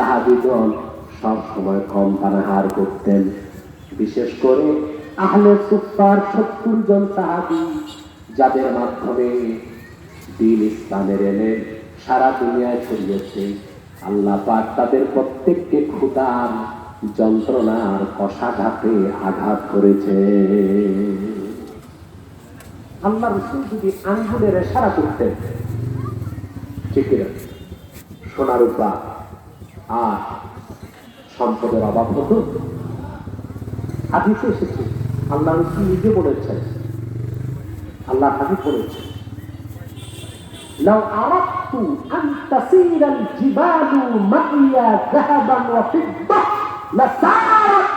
সাহাবীগণ সব সময় কম পানাহার করতেন। বিশেষ করে আহলে সুফার 70 জন সাহাবী, যাদের মাধ্যমে দ্বীন ইসলামের এলেম সারা দুনিয়ায় ছড়িয়েছে, আল্লাহ পাক তাদের প্রত্যেককে ক্ষুধার যন্ত্রণার কষাঘাতে আঘাত করেছে। আল্লাহ রাসূল যদি আঙ্গুলের ইশারা করতেন, ঠিক না, সোনা রূপা আর সম্পদের অভাব হতো? হাদিসে এসেছে, আল্লাহ রাসূল নিজে বলেছেন, আল্লাহ হাদিস বলেছেন, লাউ আরাদতু আন তাসীরাল জিবালু মাইয়া যাহাবান ওয়া ফিদ্দা লাসারাত।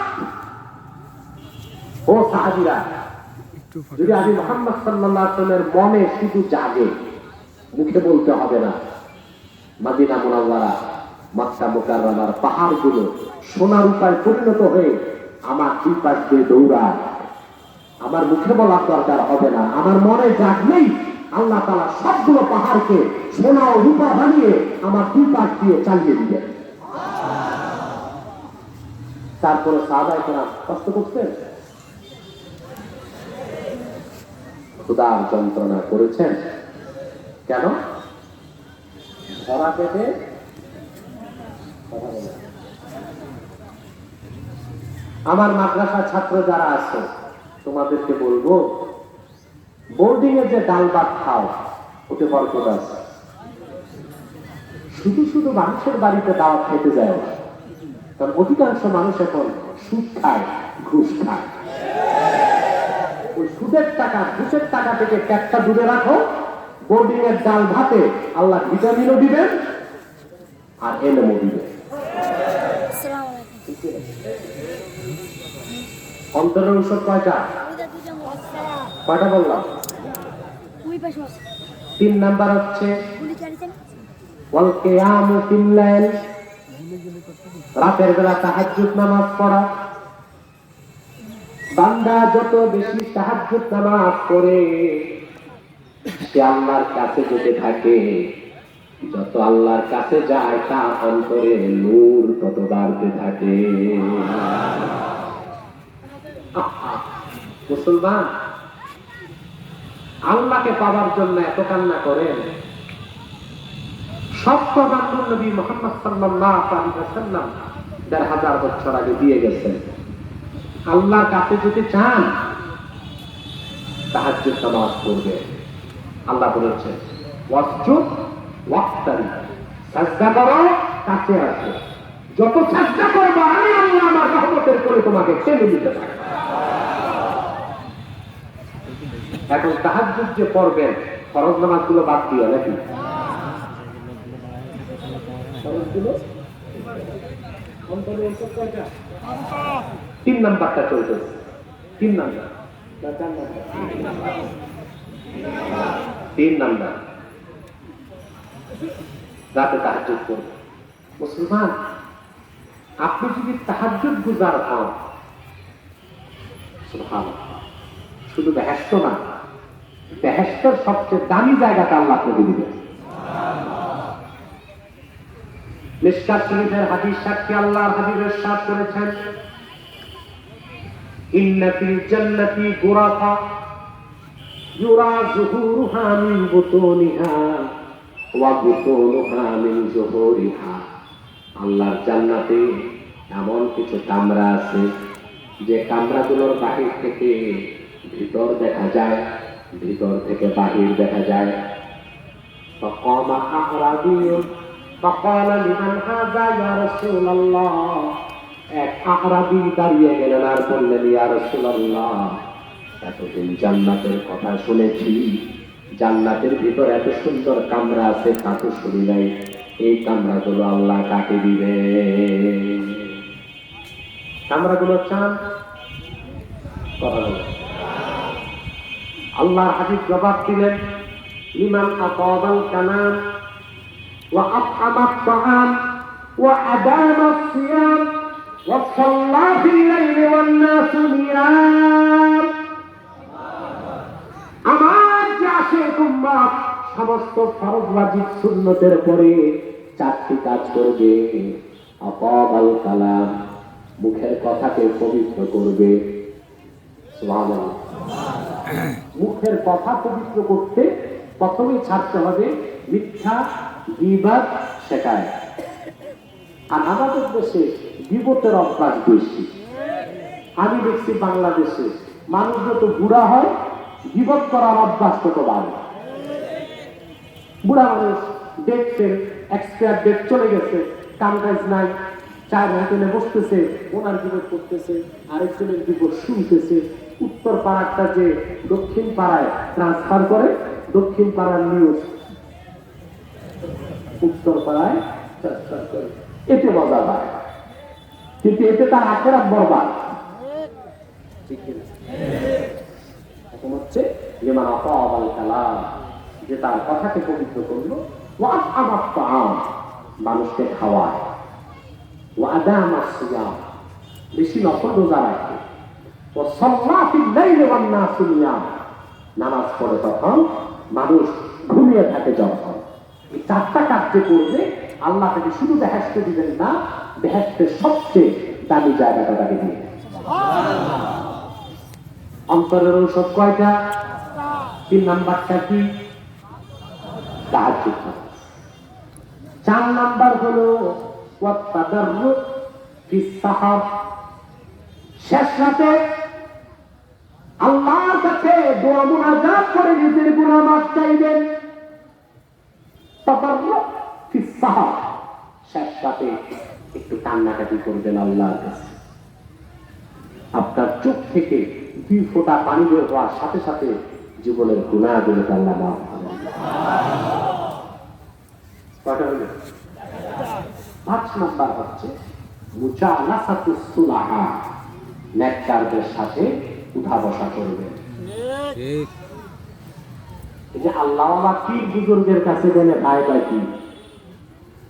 ও সাহাবীরা, যদি আমি মুহাম্মদ সাল্লাল্লাহু আলাইহি ওয়াসাল্লামের মনে শুধু জাগে, মুখে বলতে হবে না, মদিনা মুনাওয়ারা মক্কা মুকাররমার পাহাড়গুলো সোনা রূপায় পরিণত হয়ে আমার দুই পাশ দিয়ে দৌড়ায়, আমার মুখে বলার দরকার হবে না, আমার মনে জাগলেই আল্লাহ তাআলা সবগুলো পাহাড়কে সোনা ও রূপা বানিয়ে আমার দুই পাশ দিয়ে চালিয়ে দিবেন। তারপরে সাহাবায়ে কেরাম কষ্ট করতেন, ক্ষুধার যন্ত্রণা করেছেন। কেন? ধরা পেটে আমার মাদ্রাসার ছাত্র যারা আছে, তোমাদেরকে বলবো, বোর্ডিং এ যে ডাল ভাত খাও, ওতে বরকত আছে। শুধু শুধু মানুষের বাড়িতে দাওয়াত খেতে যায় না, কারণ অধিকাংশ মানুষ এখন সুদ খায়, ঘুষ খায়। ওই সুদের টাকা, ঘুষের টাকা থেকে ক্যাটটা দূরে রাখো। বোর্ডিং এর ডাল ভাতে আল্লাহ ভিটামিনও দিবেন আর এলমও দিবেন। অন্তরের ঔষধ কয়টা? কয়টা বললাম? 3 নাম্বার হচ্ছে ওয়াল কিয়ামু ফিল লাইল, রাতের বেলা তাহাজ্জুদ নামাজ পড়া। বান্দা যত বেশি তাহাজ্জুদ নামাজ পড়ে, সে আল্লাহর কাছে যেতে থাকে। যত আল্লাহর কাছে যায়, তার অন্তরে নূর তত বাড়তে থাকে। মুসলমান আল্লাহকে পাওয়ার জন্য এত কান্না করেন। সত্য বান্ধব নবী মুহাম্মদ সাল্লাল্লাহু আলাইহি ওয়াসাল্লাম ১,৫০০ বছর আগে দিয়ে গেছেন। আল্লাহর কাছে যদি চান, তাহাজ্জুদ নামাজ পড়বে। আল্লাহ বলেছেন, ওয়াসজুদ ওয়াক্তারিব, সাজদা করো, কাছে আসো। যত সাজদা করবে, আমি আল্লাহ আমার রহমতের করে তোমাকে টেনে নিতে পারি। এখন তাহাজ্জুদ যে পড়বেন, ফরজ নামাজগুলো বাদ দিয়ে নাকি? ফরজগুলো 3 নাম্বারটা চলতেছে। 3 নাম্বার, 3 নাম্বার রাতে তাহাজ্জুদ করবে। মুসলমান, আপনি যদি তাহাজ্জুদ গুজার হন, সুবহানাল্লাহ, শুধু বেহেশত না, বেহেশতের সবচেয়ে দামি জায়গাটা আল্লাহ আপনাকে দিবেন। মিশকাত শরীফের হাদিস সাক্ষী আল্লাহর হাবিব ইরশাদ করেছেন, ইন্না ফিল জান্নাতি গুরাফা ইউরা যুহুরুহা মিন বুতুনিহা ওয়া বুতুনুহা মিন যুহুরিহা। আল্লাহর জান্নাতে এমন কিছু কামরা আছে, যে কামরাগুলোর বাহির থেকে ভিতর দেখা যায়, ভিতর থেকে বাহির দেখা যায়। ফাকামা আ'রাবিয়্যুন ফাকালা লিমান হাযা ইয়া রাসূলুল্লাহ। এক আ'রাবী দাঁড়িয়ে গেলেন আর বললেন, ইয়া রাসূলুল্লাহ, এতদিন জান্নাতের কথা শুনেছি, জান্নাতের ভিতর এত সুন্দর কামরা আছে, তা তো শুনি নাই। এই কামরাগুলো আল্লাহ কাকে দিবে? কামরাগুলো চান? আল্লাহর হাবিব জবাব দিলেন, লিমান আতাবাল কালাম ওয়া আত'আমাত তাআম ওয়া আদামাস সিয়াম ওয়া সাল্লা ফিল লাইলি ওয়ান নাসু নিয়াম। আমার যে আশিক উম্মত সমস্ত ফরজ ওয়াজিব সুন্নতের পরে 4টি কাজ করবে, আতাবাল কালাম, মুখের কথাকে পবিত্র করবে। সুবহানাল্লাহ। মুখের কথা পবিত্র করতে প্রথমেই ছাড়তে হবে মিথ্যা, গীবত, শিকায়ত। আর আমাদের দেশে গীবতের অভ্যাস বেশি। আমি দেখছি বাংলাদেশে মানুষ যত বুড়া হয় গীবত করার অভ্যাস তত বাড়ে। বুড়া মানুষ দেখছেন এক্সপায়ার ডেট চলে গেছে, কাম কাজ নাই, চায়ের হোটেলে বসতেছে, ওনার গীবত করতেছে, আরেকজনের গীবত শুনতেছে। উত্তর পাড়াটা যে দক্ষিণ পাড়ায় ট্রান্সফার করে, দক্ষিণ পাড়ার নিউজ উত্তর পাড়ায় ট্রান্সফার করে, এতে মজা পায়, কিন্তু এতে তার আখেরাত বরবাদ। এখন হচ্ছে যেমন আতাবাল কালাম, যে তার কথাকে পবিত্র করলো, ওয়াস আমার তাআম, মানুষকে খাওয়ায়, ওয়াদামাস সিয়াম, বেশি নফল রোজা রাখে, ও সাল্লাতিল লাইলি ওয়ান নাসু নিয়াম, নামাজ পড়ে তখন, মানুষ ঘুমিয়ে থাকে যখন। এই চারটা কাজ করবে আল্লাহ তাকে শুধু বেহেশতে দিবেন না, বেহেশতের সবচেয়ে দামি জায়গাটা তাকে দিয়ে। অন্তরের ঔষধ কয়টা? 3 নাম্বারটা কি? তাহাজ্জুদ। 4 নাম্বার হলো ওয়াতাদাররু ফিস সাহার, শেষ রাতে আল্লাহর কাছে দোয়া মুনাজাত করে নিজের গুনাহ মাফ চাইবেন। তাদাররু ফিস সাহার, শেষ রাতে একটু কান্নাকাটি করবেন আল্লাহর কাছে। আপনার চোখ থেকে 2 ফোঁটা পানি বের হওয়ার সাথে সাথে জীবনের গুনাহগুলো আল্লাহ মাফ করেন। 5 নাম্বার হচ্ছে মুজালাসাতুস সুলাহা, নেককারদের সাথে উঠা বসা করবেন। ঠিক। এই যে আল্লাহওয়ালা পীর বুজুর্গের কাছে গেলে ভয় পায় কি?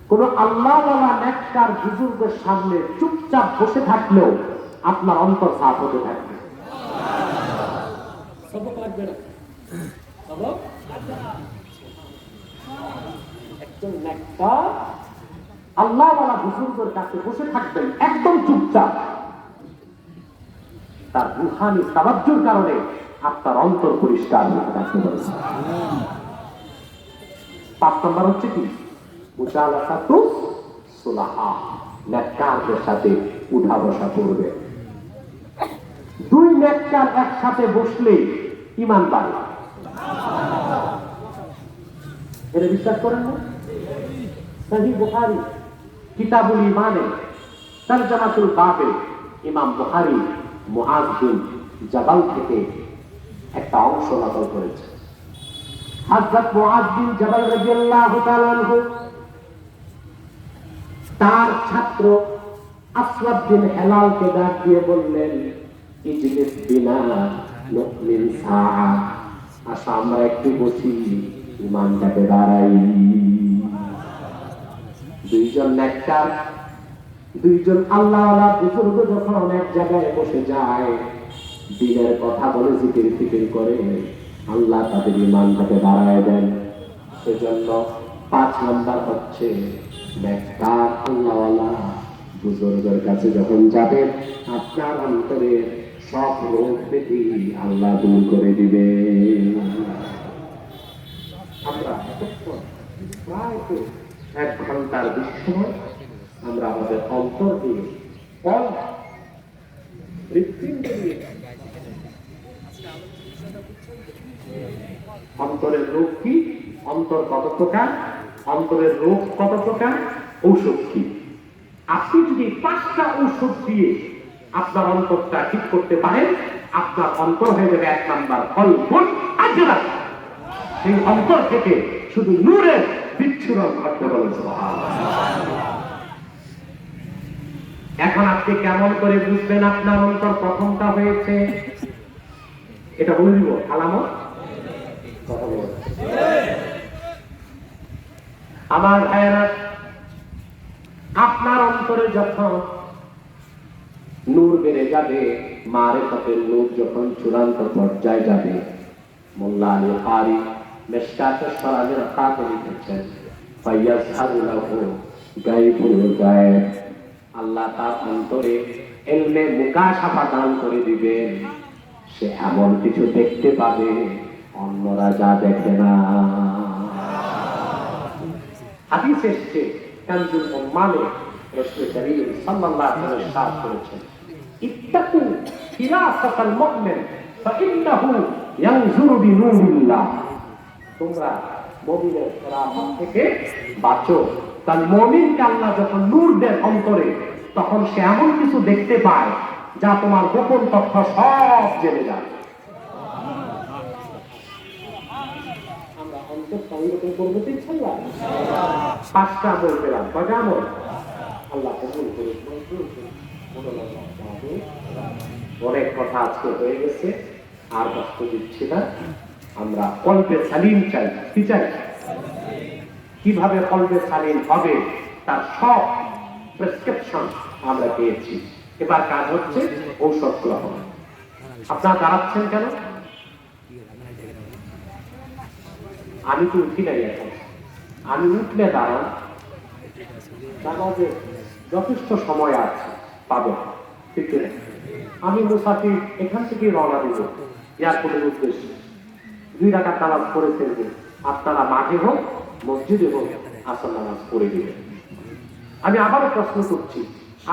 কোন আল্লাহওয়ালা নেককার বুজুর্গের সামনে চুপচাপ বসে থাকলেও আপনার অন্তর সাফ হতে থাকবে। সবক লাগবে না, সবক একজন নেককার আল্লাহওয়ালা বুজুর্গের কাছে বসে থাকবেন একদম চুপচাপ, তার রুহানি তাওয়াজ্জুর কারণে আপনার অন্তর পরিষ্কার হতে থাকতে পারে। 5 নম্বর হচ্ছে কি? মুজালাসাতুস সুলাহা, নেককারদের সাথে উঠা বসা করবে। 2 নেককার একসাথে বসলে ঈমান বাড়ে। এটা বিশ্বাস করেন না? সহিহ বুখারী কিতাবুল ঈমানে তারজামাতুল বাবে ইমাম বুখারী মুআয বিন জাবাল থেকে একটা অংশ নকল করেছে। হযরত মুআয বিন জাবাল রাদিয়াল্লাহু তাআলা আনহু তার ছাত্র আসওয়াদ বিন হেলালকে ডাক দিয়ে বললেন, ইজলিস বিনা নুকমিল সাআ, আসো আমরা একটু বসি, ঈমানটাকে বাড়াই। 2 জন নেককার, 2 জন আল্লাহওয়ালা বুজুর্গ যখন অনেক জায়গায় বসে যায়, দিনের কথা বলে জিকির ফিকির করে, আল্লাহ তাদের ঈমানটাকে বাড়ায় দেন। সেজন্য 5 নাম্বার হচ্ছে নেককার আল্লাহওয়ালা বুজুর্গের কাছে যখন যাবেন, আপনার অন্তরে সব রোগ ব্যাধি আল্লাহ দূর করে দিবে। আমরা প্রায় 1 ঘন্টার বেশি সময় আমরা আমাদের অন্তর দিয়ে অন্তরের রোগ কি, অন্তর কত প্রকার, অন্তরের রোগ কত প্রকার, ঔষধ কি। আপনি যদি 5টা ঔষধ দিয়ে আপনার অন্তরটা ঠিক করতে পারেন, আপনার অন্তর হয়ে যাবে 1 নাম্বার কলবুন আজরা। সেই অন্তর থেকে শুধু নূরের বিচ্ছুরণ ঘটতে বলে সুবহানাল্লাহ। এখন আপনি কেমন করে বুঝবেন আপনার অন্তর প্রথমটা হয়েছে? এটা বলে দিব আলামত। আমার ভাইয়েরা, আপনার অন্তরে যখন নূর বেড়ে যাবে, মারিফাতের নূর যখন চূড়ান্ত পর্যায়ে যাবে, মোল্লা আলী কারি মিশকাতুশ শরাবের খাতে লিখেছেন, ফায়াজহারু লাহু গায়বুল গায়ব আল্লাহ তার অন্তরে ইলমে মুকাশাফা দান করে দিবেন, সে এমন কিছু দেখতে পাবে অন্যরা যা দেখে না। হাদিস এসেছে কানজুল উম্মানে রাসূল করিম সাল্লাল্লাহু আলাইহি ওয়াসাল্লাম ইরশাদ করেছেন, ইত্তাকু ফিরাসাতাল মুমিন ফাইন্নাহু ইয়ানজুরু বিনূরিল্লাহ। তোমরা মুমিনের ফিরাসত থেকে বাঁচো, কারণ মুমিনকে আল্লাহ যখন নূর দেন অন্তরে, তখন সে এমন কিছু দেখতে পায় যা তোমার গোপন তথ্য সব জেনে যায়। আমরা অন্তর সংগঠন করবো তো ইনশাআল্লাহ। 5টা আমল পেলাম, কয়টা আমল? আল্লাহ কবুল করুন। অনেক কথা আজকে হয়ে গেছে, আর কষ্ট দিচ্ছি না। আমরা কলবে সালিম চাই। কি চাই? কিভাবে কলবে সালিম হবে তার সব প্রেসক্রিপশন আমরা পেয়েছি। এবার কাজ হচ্ছে ঔষধ গ্রহণ। আপনারা দাঁড়াচ্ছেন কেন? আমি তো উঠি নাই এখন। আমি উঠলে দাঁড়ান, নামাজে যথেষ্ট সময় আছে, পাবেন, ঠিক আছে? আমি মুসাফির, এখান থেকে রওনা দিব এয়ারপোর্টের উদ্দেশ্যে। 2 রাকাত নামাজ পড়ে ফেলবেন। আপনারা মাঠে হোক মসজিদে হোক আসর নামাজ পড়ে দিবেন। আমি আবারও প্রশ্ন করছি,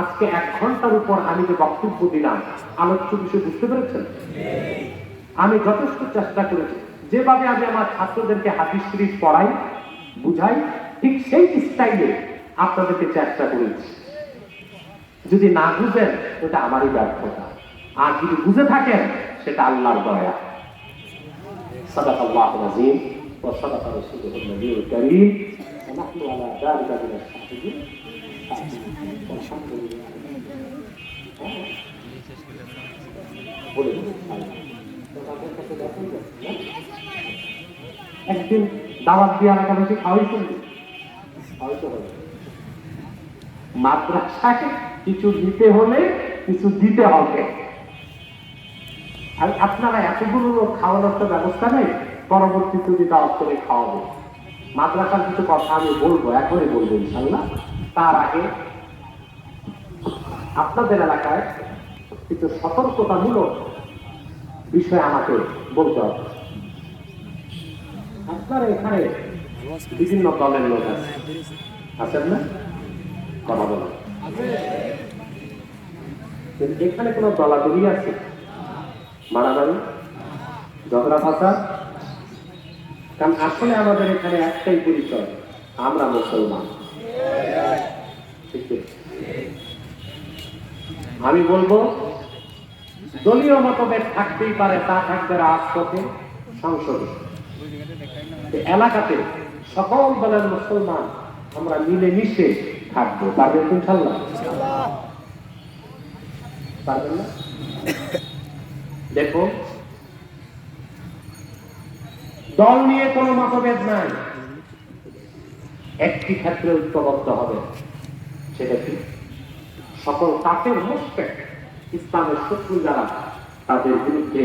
আজকে 1 ঘন্টার উপর আমি যে বক্তব্য দিলাম, আলোচ্য বিষয় বুঝতে পেরেছেন? আমি যথেষ্ট চেষ্টা করেছি, যেভাবে আমি আমার ছাত্রদেরকে হাদিস শরীফ পড়াই, বুঝাই, ঠিক সেই স্টাইলে আপনাদেরকে চেষ্টা করেছি। যদি না বুঝেন ওটা আমারই ব্যর্থতা, আর যদি বুঝে থাকেন সেটা আল্লাহর দয়া। সাদাকাল্লাহুল আযীম ওয়া সাদাকা রাসূলুহুল নবিয়্যুল কারীম ওয়া নাহনু আলা যালিকা মিনাশ শাহিদিন। একদিন দাওয়াত দিয়ে এলাকাবাসী খাওয়াইছেন, মাদ্রাসায় কিছু দিতে হলে কিছু দিতে হবে। আর আপনারা এতগুলো লোক খাওয়ানোর তো ব্যবস্থা নেই, পরবর্তীতে যদি দাওয়াত করে খাওয়াবো। মাদ্রাসার কিছু কথা আমি বলবো, এখনই বলবো ইনশাআল্লাহ। তার আগে আপনাদের এলাকায় কিছু সতর্কতামূলক বিষয় আমাকে বলতে হবে। আপনারা এখানে বিভিন্ন দলের লোক আছেন না? কথা বলেন। এখানে কোন দলাদলি আছে? মারামারি, ঝগড়া ফাঁসা? কারণ আসলে আমাদের এখানে একটাই পরিচয়, আমরা মুসলমান। আমি বলবো দলীয় মতভেদ থাকতেই পারে, তা থাকবে রাজপথে, সংসদে, এলাকাতে সকল দলের মুসলমান আমরা মিলেমিশে থাকবো। পারবেন ইনশাআল্লাহ? পারবেন না? দেখো, দল নিয়ে কোনো মতভেদ নাই, একটি ক্ষেত্রে ঐক্যবদ্ধ হবে। সেটা কি? সকল কাফের মুশরিক, ইসলামের শত্রু যারা, তাদের বিরুদ্ধে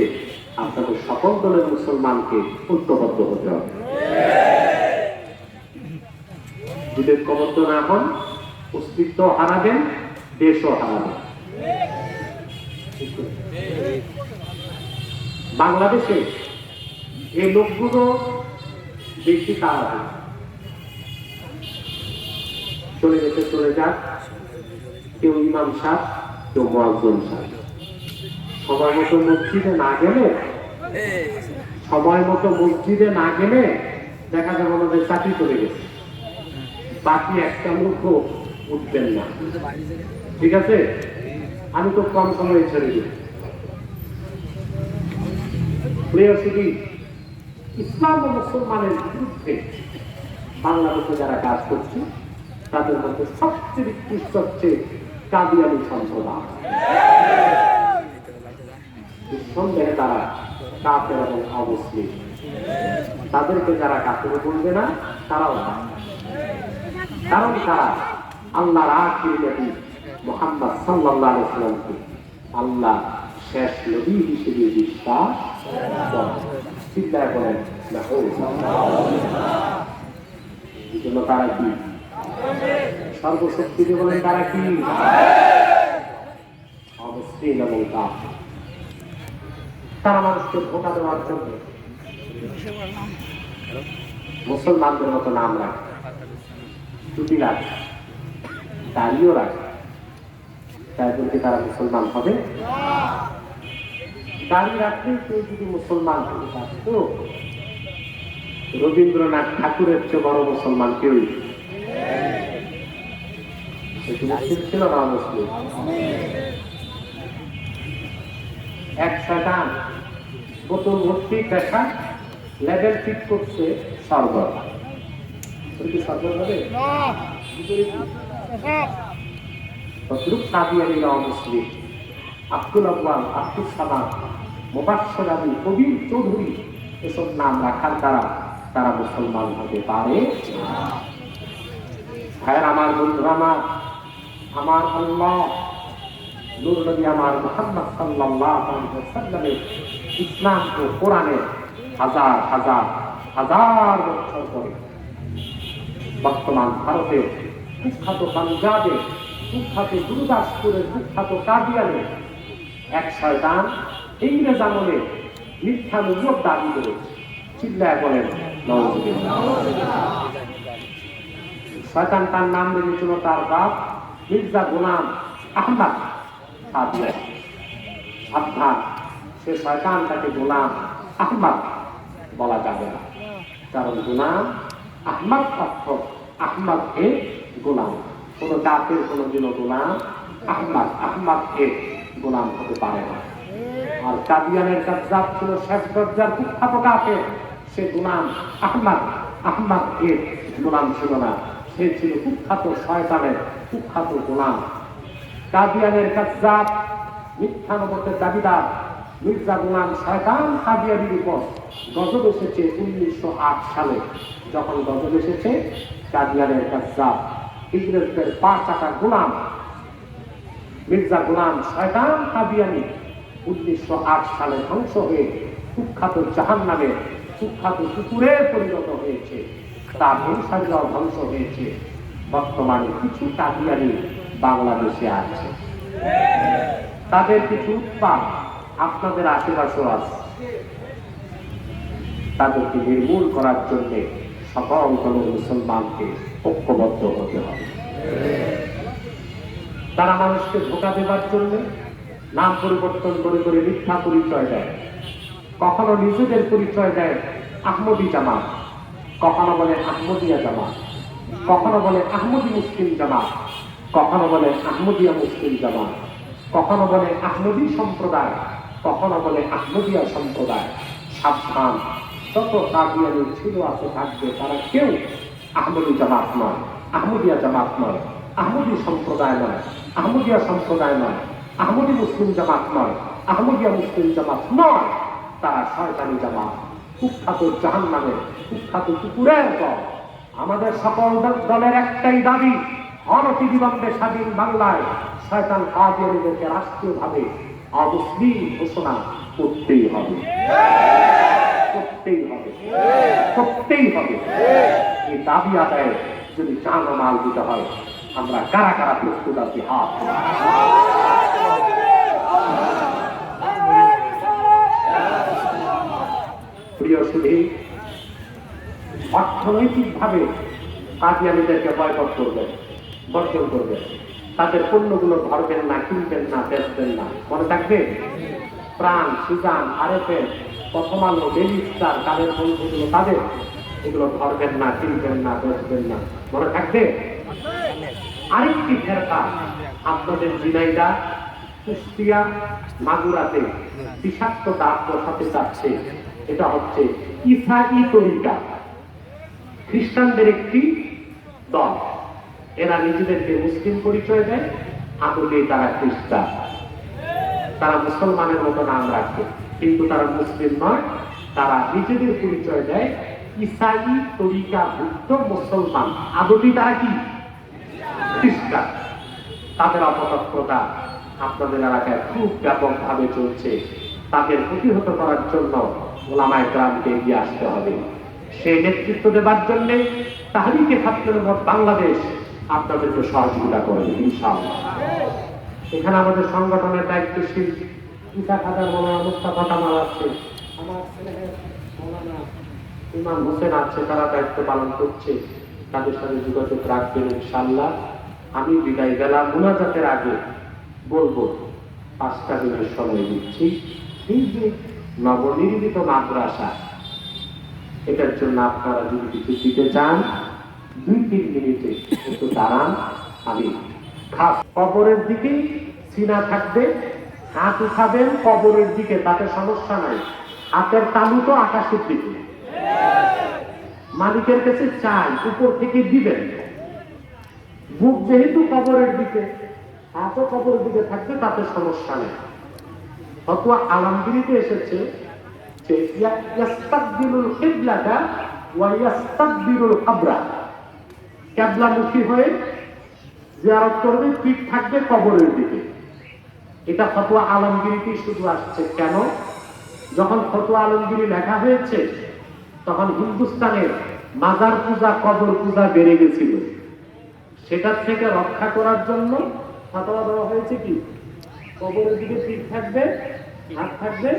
আপনাদের সকল দলের মুসলমানকে ঐক্যবদ্ধ হতে হবে। যদি ঐক্যবদ্ধ না হন, অস্তিত্ব হারাবেন, দেশও হারাবেন। বাংলাদেশে এই লোকগুলো বেশি তাড়াতাড়ি চলে যেতে চলে যাক, কেউ ইমাম সাহেব, কেউ মুয়াজ্জিন সাহেব। সময় মতো মসজিদে না গেলে দেখা যাবে আমাদের চাকরি চলে গেছে, বাকি একটা মুখ উঠবেন না। ঠিক আছে? আমি তো কম সময়ে ছেড়ে দিই। ইসলাম ও মুসলমানের বিরুদ্ধে বাংলাদেশে যারা কাজ করছে, তাদের মধ্যে সবচেয়ে উৎকৃষ্ট হচ্ছে কাদিয়ানী সম্প্রদায়। সন্দেহে তারা কাফের এবং অমুসলিম। তাদেরকে যারা কাফের বলবে না, তারাও না, কারণ তারা আল্লাহর আখির নবী মুহাম্মদ সাল্লাল্লাহু আলাইহি ওয়াসাল্লামকে আল্লাহ শেষ নবী হিসেবে বিশ্বাস করে। চিন্তা করেন না, এই জন্য তারা কি সর্বশক্তিকে বলেন তারা কি? অমুসলিম এবং কাফের। তারা মানুষকে ধোঁকা দেওয়ার জন্য মুসলমানদের মতো নাম রাখে, টুপি রাখে, দাড়িও রাখে। তাই বলতে তারা মুসলমান হবে? দাড়ি রাখলে কেউ যদি মুসলমান হতে পারত, রবীন্দ্রনাথ ঠাকুরের চেয়ে বড় মুসলমান কেউই ছিল না। মুসলিম এক শয়তান বোতল ভর্তি দেখা লেভেল ঠিক করছে সরবর। সরবর হবে মুসলিম আব্দুল আব্বাল, আব্দুল সালাম, মুবাশশির আলী, কবির চৌধুরী এসব নাম রাখার দ্বারা তারা মুসলমান হতে পারে। ভাইয়ের আমার, বন্ধুরা আমার, আমার আল্লাহ নূর নবী আমার মুহাম্মদ সাল্লাল্লাহু আলাইহি ওয়াসাল্লামের ইসলাম ও কোরআনের হাজার হাজার হাজার বছর পরে বর্তমান ভারতে কুখ্যাত পাঞ্জাবে, কুখ্যাত গুরুদাসপুরের, কুখ্যাত কাদিয়ানে এক শয়তান ইংরেজ আমলে মিথ্যা নবুয়ত দাবি করেছে। চিল্লায় বলেন নাউযুবিল্লাহ। শয়তান তার নাম রেখেছিল তার বাপ মির্জা গোলাম আহমদ। সাবধান, সে শয়তান তাকে গোলাম আহমদ বলা যাবে না, কারণ গোলাম আহমদ অর্থ আহমদ এ গোলাম। কোন জাতের কোনদিনও গোলাম আহমদ এ গোলাম হতে পারে না। আর কাদিয়ানের কাযযাব ছিল শেষ দরজার কুখ্যাত কাফের, সে গোলাম আহমদ এ গোলাম ছিল না, সে ছিল কুখ্যাত শয়তানের কুখ্যাত গোলাম। কাদিয়ানের কাযযাব মিথ্যা নবুয়তের দাবিদার মির্জা গোলাম শয়তান কাদিয়ানির উপর গজব এসেছে 1908 সালে। যখন গজব এসেছে, কাদিয়ানের কাযযাব ইংরেজদের পা চাটা গোলাম মির্জা গোলাম শয়তান কাদিয়ানি 1908 সালে ধ্বংস হয়ে কুখ্যাত জাহান্নামে কুখ্যাত কুকুরে পরিণত হয়েছে। তার অনুসারীরাও ধ্বংস হয়েছে। বর্তমানে কিছু কাদিয়ানি বাংলাদেশে আছে, তাদের কিছু উৎপাদ আপনাদের আশেপাশেও আছে। তাদেরকে নির্মূল করার জন্য সকল মুসলমানকে ঐক্যবদ্ধ হতে হবে। তারা মানুষকে ধোঁকা দেবার জন্য নাম পরিবর্তন করে করে মিথ্যা পরিচয় দেয়। কখনো নিজেদের পরিচয় দেয় আহমদী জামাত, কখনো বলে আহমদিয়া জামাত, কখনো বলে আহমদী মুসলিম জামাত, কখনো বলে আহমদিয়া মুসলিম জামাত, কখনো বলে আহমদী সম্প্রদায়, কখনো বলে আহমদিয়া সম্প্রদায়। সাবধান, যত কাদিয়ানি ছিল আছে থাকবে, তারা কেউ আহমদী জামাত নয়, আহমদিয়া জামাত নয়, আহমদী সম্প্রদায় নয়, আহমদিয়া সম্প্রদায় নয়, আহমদী মুসলিম জামাত নয়, আহমদিয়া মুসলিম জামাত নয়। তারা শয়তানি জামাত, কুখ্যাত জাহান্নামের কুখ্যাত কুকুরের দল। আমাদের সকল দলের একটাই দাবি, অনতিবিলম্বে স্বাধীন বাংলায় শয়তান কাদিয়ানীদেরকে রাষ্ট্রীয়ভাবে অমুসলিম ঘোষণা করতেই হবে, করতেই হবে, করতেই হবে। এই দাবি আদায়ে যদি জান ও মাল দিতে হয়, আমরা কারা কারা প্রস্তুত আছি? হাত। প্রিয় সুধী, অর্থনৈতিকভাবে কাদিয়ানীদেরকে বয়কট করবেন, বর্জন করবেন। তাদের পণ্যগুলো ধরবেন না, কিনবেন না, বেচবেন না। মনে থাকবে, প্রাণ, সুজান, আরএফএল, প্রথম আলো, ডেইলি স্টার, কালের বন্ধুগুলো তাদের, এগুলো ধরবেন না, কিনবেন না, বেচবেন না। মনে থাকবে। আরেকটি ফেরকা আপনাদের ঝিনাইদহ, কুষ্টিয়া, মাগুরাতে বিষাক্ত দাগ বসাতে চাচ্ছে। এটা হচ্ছে ইসাই তরিকা, খ্রিস্টানদের একটি দল। এরা নিজেদেরকে মুসলিম পরিচয় দেয়, আসলে তারা খ্রিস্টান। তারা মুসলমানের মতো নাম রাখে, কিন্তু তারা মুসলিম নয়। তারা নিজেদের পরিচয় দেয় ইসাই তরিকা ভুক্ত মুসলমান, আদতে তারা কি খ্রিস্টান। তাদের অপতৎপরতা আপনাদের এলাকায় খুব ব্যাপকভাবে চলছে। তাদের প্রতিহত করার জন্য ওলামায়ে কেরামকে এগিয়ে আসতে হবে। সেই নেতৃত্ব দেবার জন্য তাহরিকে ছাত্রদের বাংলাদেশ আপনাদেরকে সহযোগিতা করবে ইনশাআল্লাহ। এখানে আমাদের সংগঠনের দায়িত্বশীল ইসা খাদার মৌলানা মুস্তাফা কামাল আছে, আমার ছেলের মৌলানা ইমাম হোসেন আছে, তারা দায়িত্ব পালন করছে। তাদের সাথে যোগাযোগ রাখবেন ইনশাআল্লাহ। আমি বিদায় গেলাম, মুনাজাতের আগে বলবো 5টা দিনের সময় দিচ্ছি। এই যে নবনির্মিত মাদ্রাসা, এটার জন্য আপনারা যদি কিছু দিতে চান 2-3 মিনিটে একটু দাঁড়ান। আমি খাস কবরের দিকে সিনা থাকবে, হাত উঠাবেন কবরের দিকে, তাতে সমস্যা নাই। হাতের তালু তো আকাশের দিকে, মালিকের কাছে চাই উপর থেকে দিবেন। বুক যেহেতু কবরের দিকে, হাতও কবরের দিকে থাকবে, তাতে সমস্যা নেই। ফতোয়া আলমগীরিতে এসেছে যে ইয়াস্তাকবিলুল কিবলাতা ওয়া ইয়াস্তাকবিরুল কবরা, কিবলামুখী হয়ে জিয়ারত করবে, পিঠ থাকবে কবরের দিকে। এটা ফতোয়া আলমগীরিতে শুধু আসছে। কেন? যখন ফতোয়া আলমগীরি লেখা হয়েছে তখন হিন্দুস্তানের মাজার পূজা, কবর পূজা বেড়ে গেছিল। সেটার থেকে রক্ষা করার জন্য ফতোয়া দেওয়া হয়েছে কি কবরের দিকে পিঠ থাকবে, হাত থাকবে,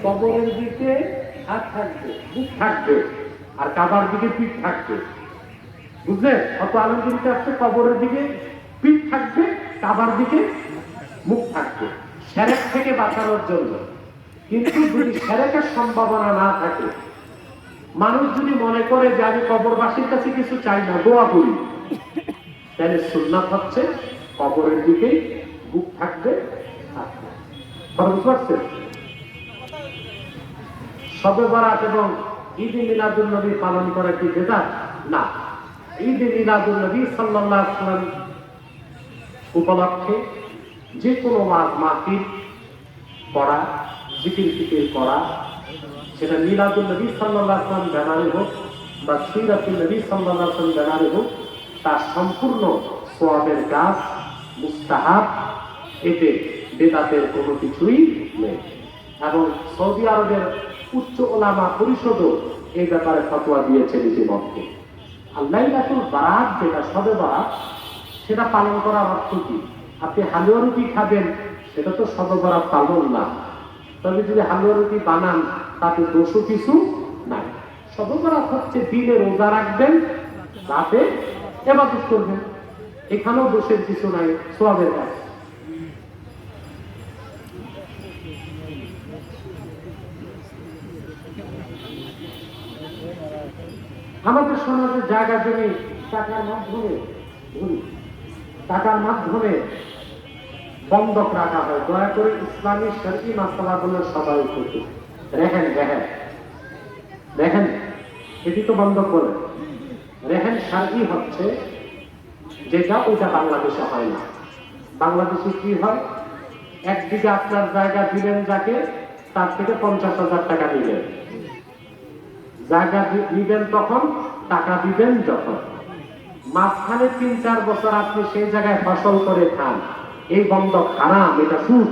কবরের দিকে হাত থাকবে, মুখ থাকবে, আর কাবার দিকে পিঠ থাকবে। বুঝলেন? কত আলমগীরিতে আসছে কবরের দিকে পিঠ থাকবে, কাবার দিকে মুখ থাকবে, শিরক থেকে বাঁচানোর জন্য। কিন্তু যদি শিরকের সম্ভাবনা না থাকে, মানুষ যদি মনে করে যে আমি কবরবাসীর কাছে কিছু চাই না, দোয়া করি, তাহলে সুন্নাত হচ্ছে কবরের দিকে বুক থাকবে, বুঝতে পারছেন? শবে বরাত এবং ঈদ মিলাদুন নবী পালন করা কি বেদাত? না। ঈদ মিলাদুন নবী সাল্লাল্লাহু আলাইহি ওয়াসাল্লাম উপলক্ষে যে কোনো ওয়াজ মাহফিল করা, জিকির ফিকির করা, সেটা মিলাদুন নবী সাল্লাল্লাহু আলাইহি ওয়াসাল্লাম ব্যানারে হোক বা সিরাতুন নবী সাল্লাল্লাহু আলাইহি ওয়াসাল্লাম ব্যানারে হোক, তার সম্পূর্ণ সওয়াবের কাজ, মুস্তাহাব, এতে বেদাতের কোনো কিছুই নেই। এবং সৌদি আরবের উচ্চ ওলামা পরিষদও এই ব্যাপারে ফতোয়া দিয়েছেন ইতিমধ্যে। আর লাইলাতুল বারাত, যেটা শবে বরাত, সেটা পালন করার অর্থ কি? আপনি হালুয়া রুটি খাবেন, সেটা তো শবে বরাত পালন না। তবে যদি হালুয়া রুটি বানান তাতে দোষও কিছু নাই। শবে বরাত হচ্ছে দিনে রোজা রাখবেন, রাতে ইবাদত করবেন, এখানেও দোষের কিছু নাই, সওয়াবের কাজ। আমাদের সমাজের জায়গা জমি টাকার মাধ্যমে বন্ধক রাখা হয়। দয়া করে ইসলামী শরঈ মাসআলাগুলো সবাই করতে দেখেন, এটি তো বন্ধক বলে। রেহেন শরঈ হচ্ছে যেটা, ওটা বাংলাদেশে হয় না। বাংলাদেশে কি হয়? একদিকে আপনার জায়গা দিলেন যাকে, তার থেকে 50,000 টাকা দিলেন। জায়গা দিবেন তখন, টাকা দিবেন যখন। মাঝখানে 3-4 বছর আপনি সেই জায়গায় ফসল করে খান, এই বন্ধক হারাম, এটা সুদ।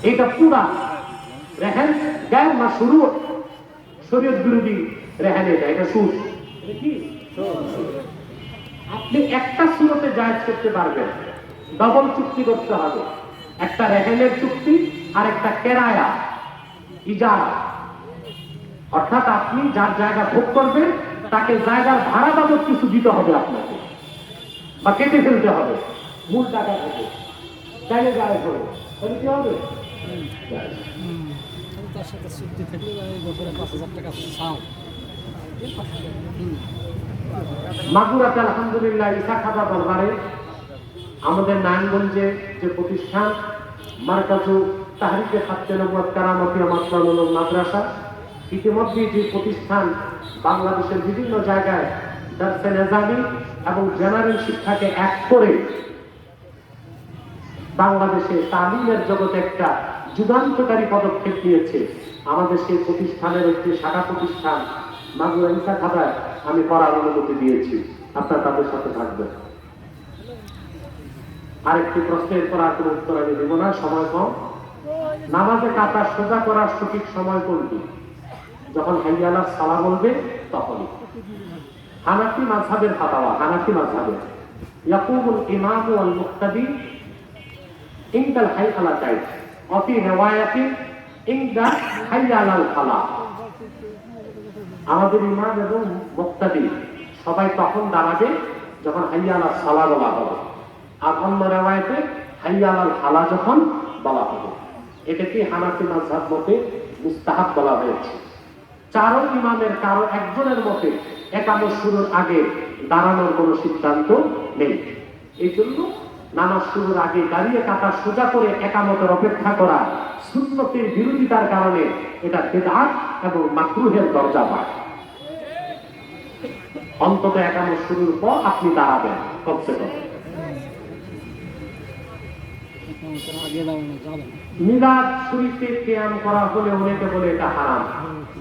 এটা পুরা রেহেন গায়ের না শুরু শরীয়ত বিরোধী রেহেন, এটা সুদ। আপনি একটা সুরতে জায়েজ করতে পারবেন, ডবল চুক্তি করতে হবে। একটা রেহেনের চুক্তি আর একটা কেরায়া, ইজারা। অর্থাৎ আপনি যার জায়গা ভোগ করবেন তাকে জায়গার ভাড়া বাবদ কিছু দিতে হবে আপনাকে, বা কেটে ফেলতে হবে মূল টাকা থেকে, তাইলে জায়েজ হবে। তাহলে কি হবে? তার সাথে চুক্তি থাকলে বছরে 5,000 টাকা চাও। মাগুরাতে আলহামদুলিল্লাহ ইসা খাদা দরবারে আমাদের নারায়ণগঞ্জে যে প্রতিষ্ঠান মারকাজু তাহরিকে খাদ্যে নবুয়াত কারামতিয়া মাসলামুল মাদ্রাসা, ইতিমধ্যে যে প্রতিষ্ঠান বাংলাদেশের বিভিন্ন জায়গায় দারসে নিজামি এবং জেনারেল শিক্ষাকে এক করে বাংলাদেশে তালিমের জগতে একটা যুগান্তকারী পদক্ষেপ নিয়েছে। আমাদের সেই প্রতিষ্ঠানের একটি শাখা প্রতিষ্ঠান মাগুরা ইসা খাদায় আমি করার অনুমতি দিয়েছি। আপনারা তাদের সাথে থাকবেন। আরেকটি প্রশ্নের পর আর কোনো উত্তর আমি দেব না, সময় কম। নামাজে কাতার সোজা করার সঠিক সময় কোনটি? যখন হাইয়া আলাস সালাহ বলবে তখনই। হানাফি মাযহাবের ফাতাওয়া, হানাফি মাযহাবের ইয়াকুমুল ইমামু ওয়াল মুক্তাদি ইনদাল হাই আলা তাই ওয়া ফি রিওয়ায়াতিন ইনদা হাইয়া আলাল ফালাহ। আমাদের ইমাম এবং মুক্তাদি সবাই তখন দাঁড়াবে যখন হাইয়া আলাস সালাহ বলা হবে, আর অন্য রিওয়ায়াতে হাইয়া আলাল ফালাহ যখন বলা হবে। এটাকে হানাফি মাযহাব মতে মুস্তাহাব বলা হয়েছে। চারো ইমামের কারো একজনের মতে একামত শুরুর আগে দাঁড়ানোর কোনো সিদ্ধান্ত নেই। এই জন্য নামাজ শুরুর আগে দাঁড়িয়ে কাতা সোজা করে একামতের অপেক্ষা করা সুন্নতের বিরোধিতার কারণে এটা বিদআত এবং মাকরুহের দরজা পায়। অন্তত একামত শুরুর পর আপনি দাঁড়াবেন কমসে কম। মিলাদ শরীফে কিয়াম করা হলে অনেকে বলে এটা হারাম।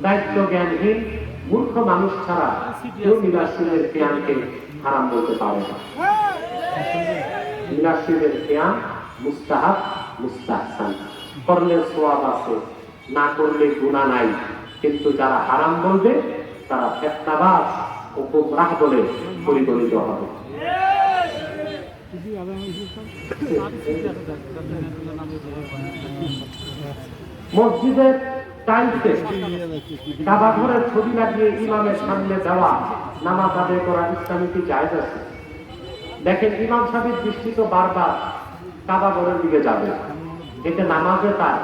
দায়িত্ব জ্ঞানহীন মূর্খ মানুষ ছাড়া কেউ মিলাদ শরীফের কিয়ামকে হারাম বলতে পারে না। মিলাদ শরীফের কিয়াম মুস্তাহাব, মুস্তাহসান, করলে সওয়াব আছে, না করলে গুনাহ নাই। কিন্তু যারা হারাম বলবে তারা ফিতনাবাজ ও গুমরাহ বলে পরিগণিত হবে। মসজিদের টাইলসে কাবা ঘরের ছবি লাগিয়ে ইমামের সামনে দেওয়া নামাজ আদায় করা ইসলামে কি জায়েজ আছে? দেখেন ইমাম সাহেবের দৃষ্টি তো বারবার কাবা ঘরের দিকে যাবে, এতে নামাজে তার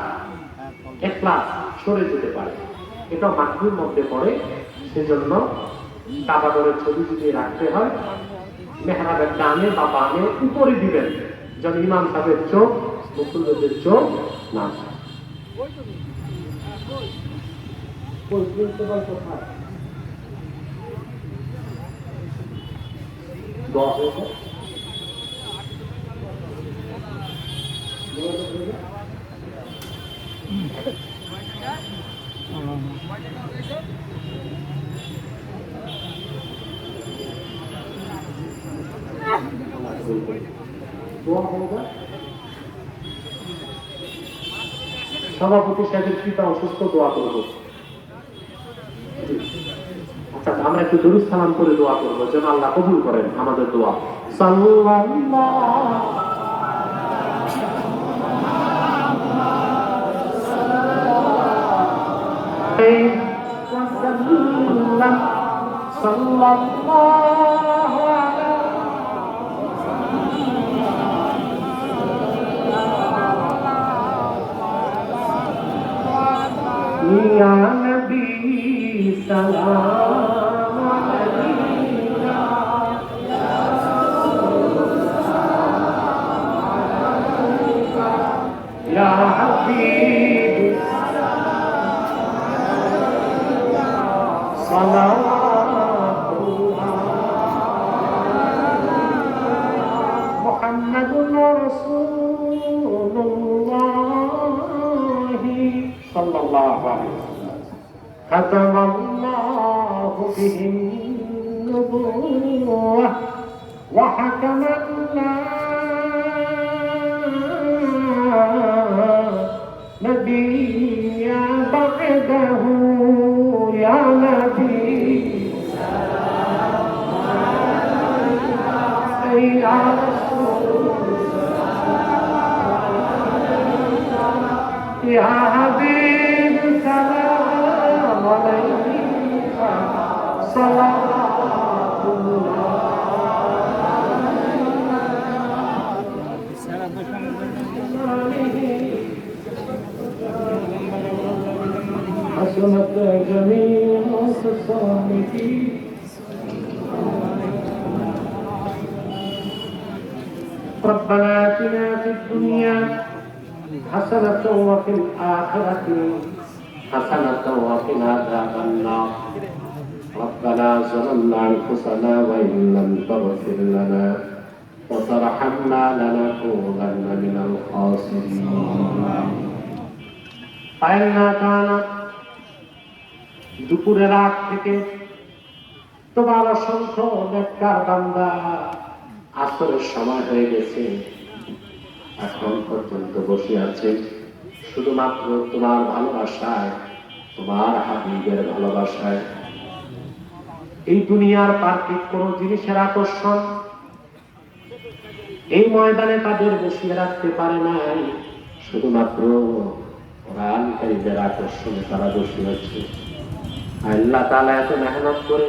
ইখলাস সরে যেতে পারে, এটা মাকরুহের মধ্যে পড়ে। সেজন্য কাবা ঘরের ছবি যদি রাখতে হয় মেহরাবের ডানে বা বামে উপরে দিবেন, যেন ইমাম সাহেবের চোখ মুসল্লিদের চোখ না যায়। সভাপতি সাহেবের পিতা অসুস্থ, দোয়া করব। আচ্ছা, আমরা একটু দরুদ সালাম করে দোয়া করবো যেন আল্লাহ কবুল করেন আমাদের দোয়া। या नबी सलाम अलैका या हबीब सलावतुल्लाह मुहम्मदुर रसूलुल्लाह सल्लल्लाहु अलैहि वसल्लम ختم الله به النبوة وحكم لا نبي بعده يا نبي يا رسول يا حبيب سلام عليك صلوات الله حسنت جميع خصالك ربنا آتنا في الدنيا حسنة وفي الآخرة حسنة وقنا عذاب النار ربنا ظلمنا أنفسنا وإن لم تغفر لنا وترحمنا لنكونن من الخاسرين আল্লাহ তাআলা দুপুরের রাত থেকে তোমার অসংখ্য নেককার বান্দা আসরের সময় হয়ে গেছে এখন পর্যন্ত বসে আছে শুধুমাত্র তোমার ভালোবাসায়, তোমার হাবিবের ভালোবাসায়। এই দুনিয়ার পার্থিব কোন জিনিসের আকর্ষণ এই ময়দানে তাদের বসিয়ে রাখতে পারে নাই। শুধুমাত্র কোরআনকারীদের আকর্ষণে তারা বসে আছে। আল্লাহ তাআলা এত মেহনত করে,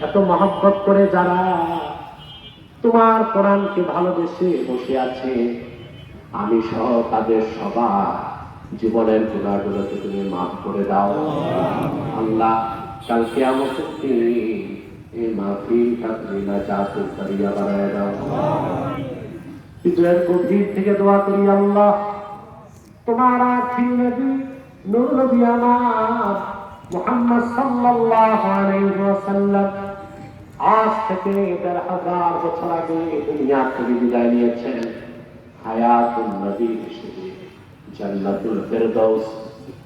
এত মহব্বত করে যারা তোমার কোরআনকে ভালোবেসে বসে আছে, আমি সহ তাদের সবার জীবনের গুনাহগুলোকে তুমি মাফ করে দাও আল্লাহ। কাল কিয়ামতের দিন এই মাহফিলটা তুমি নাজাতের জরিয়া বানায় দাও। হৃদয়ের গভীর থেকে দোয়া করি আল্লাহ, তোমার আখির নবী নূর নবী আমার মুহাম্মদ সাল্লাল্লাহু আলাইহি ওয়াসাল্লাম আজ থেকে ১,৫০০ বছর আগে দুনিয়া থেকে বিদায় নিয়েছেন। হায়াতুন নবী হিসেবে জান্নাতুল ফেরদাউস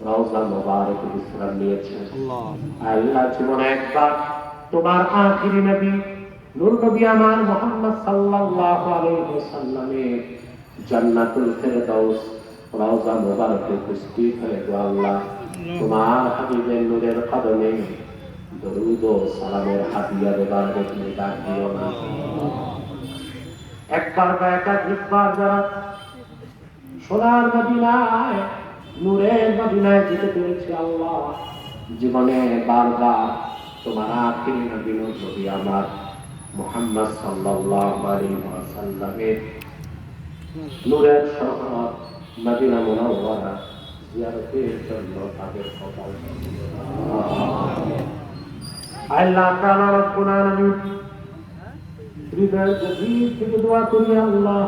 রওজা মুবারকে বিশ্রাম নিয়েছেন। আল্লাহ জীবনে একবার তোমার আখির নবী নূর নবী আমার মুহাম্মদ সাল্লাল্লাহু আলাইহি ওয়াসাল্লামের জান্নাতুল ফেরদাউস রওজা মুবারকে উপস্থিত হয়ে গো আল্লাহ, তোমার হাবিবের নূরের কদমে দরুদ ও সালামের হাদিয়া দেবার তুমি ডাক দিও না। একবার বা একাধিকবার যারা সোনার মদিনায় নূরের মদিনায় যেতে পেরেছে আল্লাহ, জীবনে বারবার তোমার আখির নবী নবী আমার মুহাম্মদ সাল্লাল্লাহু আলাইহি ওয়াসাল্লামের নূরের শহর মদিনা মুনাওয়ারা জিয়ারতের জন্য তাদের কপাল আল্লাহ তাআলা রব্বুল আলামিন হৃদয়ের গভীর থেকে দোয়া করি আল্লাহ,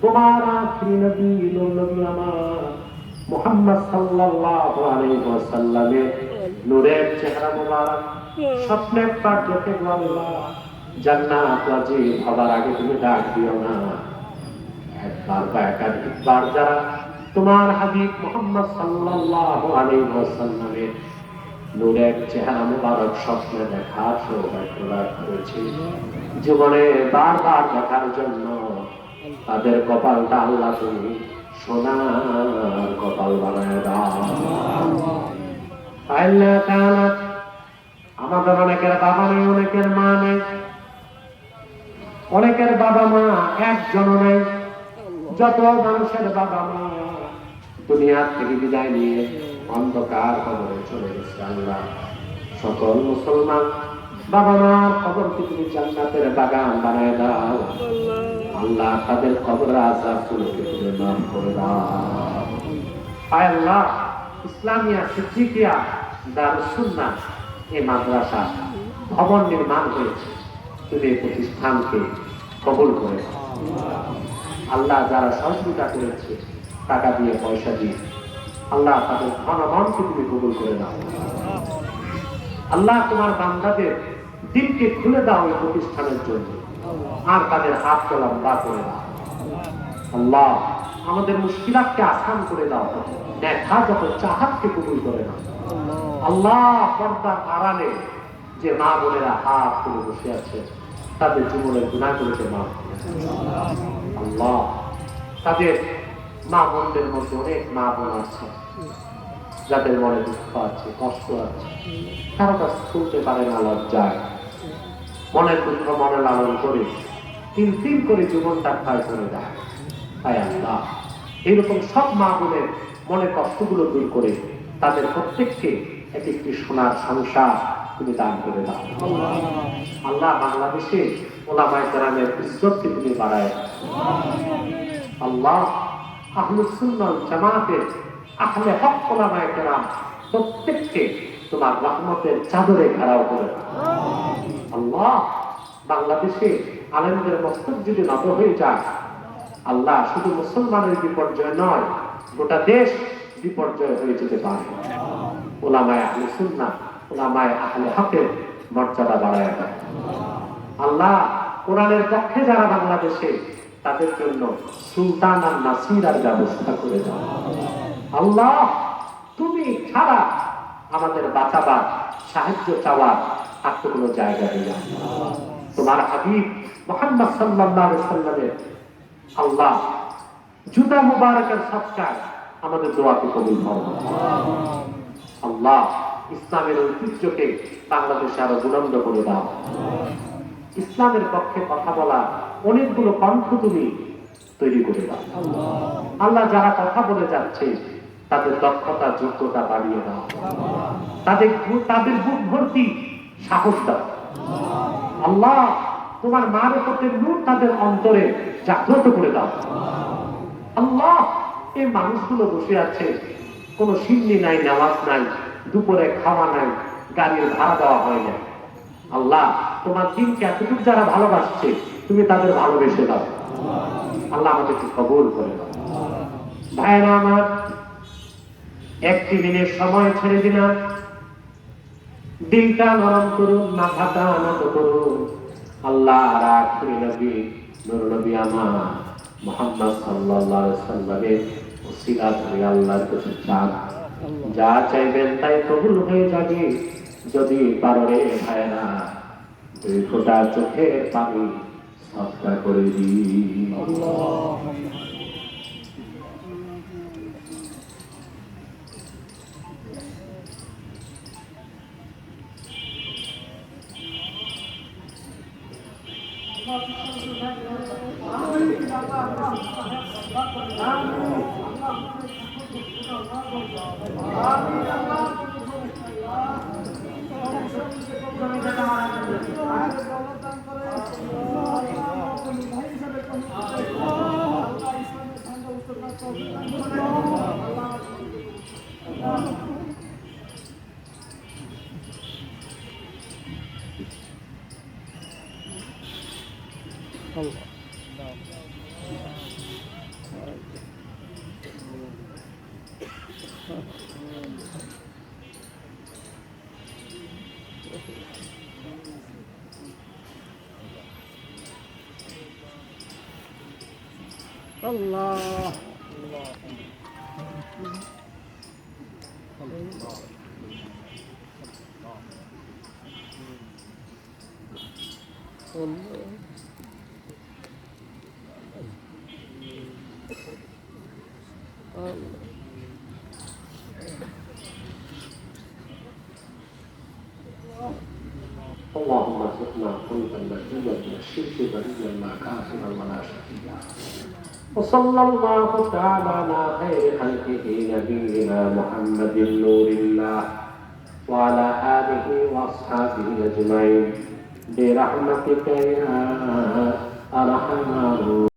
তোমার আখির নবী নূর নবী আমার মুহাম্মদ সাল্লাল্লাহু আলাইহি ওয়াসাল্লামের নূরের চেহারা মোবারক স্বপ্নে একবার দেখে গো আল্লাহ, জান্নাত ওয়াজিব হবার আগে তুমি ডাক দিও না। একবার বা একাধিকবার যারা তোমার হাবিব মুহাম্মদ সাল্লাল্লাহু আলাইহি ওয়াসাল্লামের নূরের চেহারা মোবারক স্বপ্নে দেখার সৌভাগ্য লাভ করেছে, জীবনে বারবার দেখার জন্য তাদের কপালটা আল্লাহ তুমি সোনার কপাল বানায় দাও। আল্লাহ তাআলা আমাদের অনেকের বাবা নেই, অনেকের মা নেই, অনেকের বাবা মা একজনও নেই। যত মানুষের বাবা মা দুনিয়া থেকে বিদায় নিয়ে অন্ধকার কবরে চলে গেছে আল্লাহ, সকল মুসলমান বাবা মার কবরকে তুমি জান্নাতের বাগান বানায় দাও আল্লাহ, তাদের কবরের আযাবগুলোকে তুমি মাফ করে দাও। আয় আল্লাহ, ইসলামিয়া সিদ্দিকিয়া দারুস সুন্নাহ এই মাদ্রাসা ভবন নির্মাণ হয়েছে, তুমি এই প্রতিষ্ঠানকে কবুল করে দাও আল্লাহ। যারা সহযোগিতা করেছে টাকা দিয়ে পয়সা দিয়ে আল্লাহ, তাদের মনকে তুমি কবুল করে দাও আল্লাহ। তোমার বান্দাদের দিলকে খুলে দাও এই প্রতিষ্ঠানের জন্য, আর তাদের হাতকে লম্বা করে দাও আল্লাহ। আমাদের মুশকিলাতকে আসান করে দাও, দেখা যত চাহাতকে কবুল করে দাও আল্লাহ। পর্দার আড়ালে যে মা বোনেরা হাত তুলে বসে আছে, তাদের জীবনের গুনাহগুলোকে মাফ করে দাও আল্লাহ। তাদের মা বোনদের মধ্যে অনেক মা বোন আছে যাদের মনে দুঃখ আছে, কষ্ট আছে, কারো কাছে শুনতে পারে না, লজ্জায় মনের দুঃখ মনে লালন করে তিল তিল করে জীবনটা ক্ষয় করে দেয়। তাই আল্লাহ, এইরকম সব মা বোনের মনে কষ্টগুলো দূর করে তাদের প্রত্যেককে এক একটি সোনার সংসার তুমি দান করে দাও আল্লাহ। বাংলাদেশে ওলামায়ে কেরামের ইজ্জতকে তুমি বাড়ায় আল্লাহ। আহলুস সুন্নাহ ওয়াল জামাতের আহলে হক ওলামায়ে কেরাম প্রত্যেককে তোমার রহমতের চাদরে ঘেরাও করে দাও আল্লাহ। বাংলাদেশে আলেমদের মস্তক যদি নত হয়ে যায় আল্লাহ, শুধু মুসলমানের বিপর্যয় নয়, গোটা দেশ বিপর্যয় হয়ে যেতে পারে। ওলামায়ে আহলে সুন্নাহ, ওলামায়ে আহলে হকের মর্যাদা বাড়ায় দাও আল্লাহ। কোরআনের পক্ষে যারা বাংলাদেশে, তাদের জন্য সুলতান আর নাসিরার ব্যবস্থা করে দাও আল্লাহ। তুমি ছাড়া আমাদের বাঁচাবার, সাহায্য চাওয়ার আর তো কোনো জায়গা নেই তোমার হাবিব মুহাম্মদ সাল্লাল্লাহু আলাইহি ওয়াসাল্লামের আল্লাহ জুতা মুবারকের সৎকার আমাদের দোয়াকে কবুল করো আল্লাহ। ইসলামের ঐতিহ্যকে বাংলাদেশে আরো বুলন্দ করে দাও। ইসলামের পক্ষে কথা বলা অনেকগুলো কণ্ঠ তুমি তৈরি করে দাও। আল্লাহ, যারা কথা বলে যাচ্ছে তাদের দক্ষতা যোগ্যতা বাড়িয়ে দাও, তাদের বুক ভর্তি সাহস দাও। আল্লাহ, তোমার মারিফতের নূর তাদের অন্তরে জাগ্রত করে দাও। আল্লাহ, এই মানুষগুলো বসে আছে, কোনো সিন্নি নাই, নামাজ নাই, দুপুরে খাওয়া নাই, গাড়ির ভাড়া দেওয়া হয় না। আল্লাহ, তোমার দিনকে এতটুকু যারা ভালোবাসছে তুমি তাদের ভালোবেসে দাও। আল্লাহ, আমাদেরকে কবুল করে দাও। ভাইরা আমার, একটি দিনের সময় ছেড়ে দিলাম, দিনটা নরম করুন, মাথাটা নত করুন। আল্লাহ রাখি নবী নূর নবী আমার মুহাম্মদ সাল্লাল্লাহু আলাইহি সাল্লামের ওসিলা করে আল্লাহর কাছে চান, যা চাইবেন তাই কবুল হয়ে যাবে। যদি পারো রে ভাইরা, 2 ফোঁটা চোখের পানি সদকা করে দিই। Allah. اللهم ارزقنا قلبا نقيا من الشرك بريا لا كافرا ولا شقيا. وصلى الله تعالى على خير خلقه نبينا محمد نور الله وعلى آله وأصحابه أجمعين برحمتك يا أرحم الراحمين.